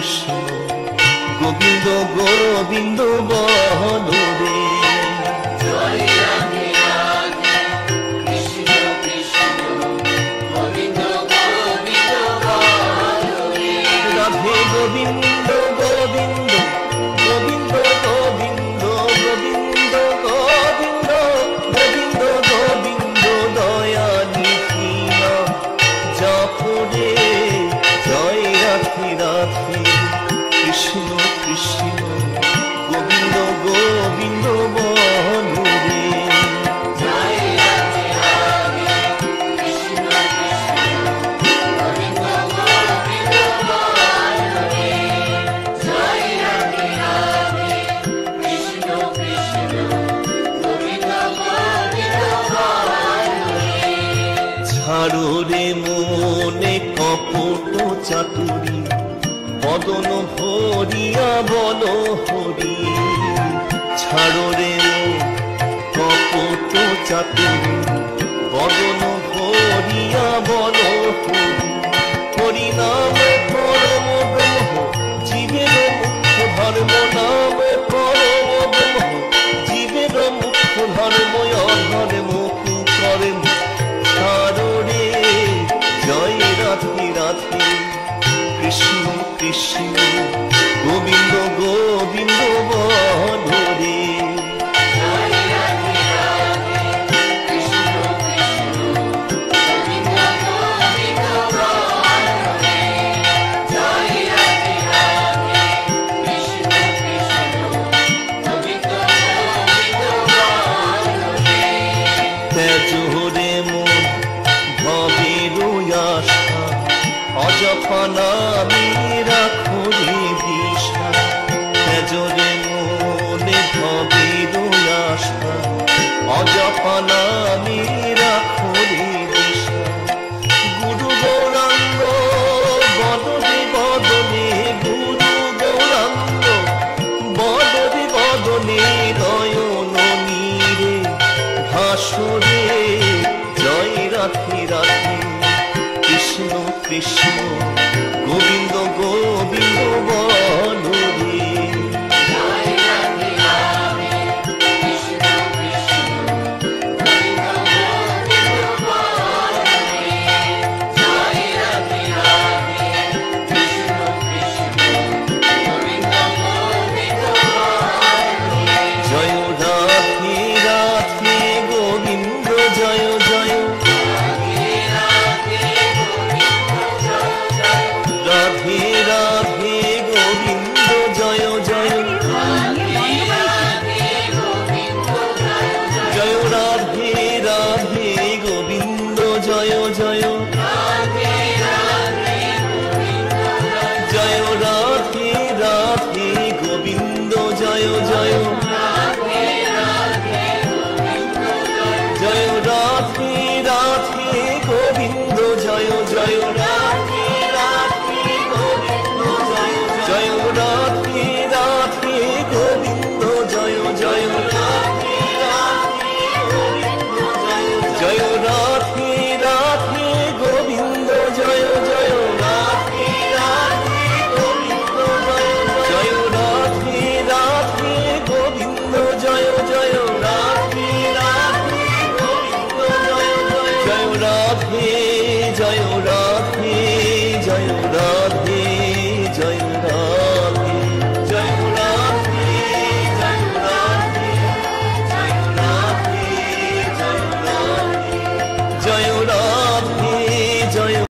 কৃষ্ণ গোবিন্দ গোবিন্দ বল রে। রাধে গোবিন্দ গোবিন্দ গোবিন্দ গোবিন্দ গোবিন্দ গোবিন্দ গোবিন্দ গোবিন্দ দয়া নিখিল জপরে জয় রাধে রাধে কৃষ্ণ কৃষ্ণ গোবিন্দ গোবিন্দ বল রে। ছাড়ো রে মনে কপট চাতুরী বদন ভরিয়া বল হরি। ছাড়ো রে কপট চাতুরী বদন ভরিয়া বল হরি। হরি নাম পরম ব্রহ্ম জীবের মুখ্য ধর্ম, নাম পরম ব্রহ্ম জীবের মুখ্য ধর্ম, অধর্ম কুকর্ম ছাড়ো রে জয় রাধে রাধে কৃষ্ণ কৃষ্ণ গোবিন্দ গোবিন্দ বল রে। তেজরে মন ভবের আশা অজপা নামে রাখো রে দিশা। তেজরে মনে ভবের আশা অজপা নামে রাখো রে দিশা। গুরু গৌরাঙ্গ বদনে বদনে গুরু গৌরাঙ্গ বদনে বদনে নয়ন নীরে ভাসরে জয় রাধে রাধে কৃষ্ণ কৃষ্ণ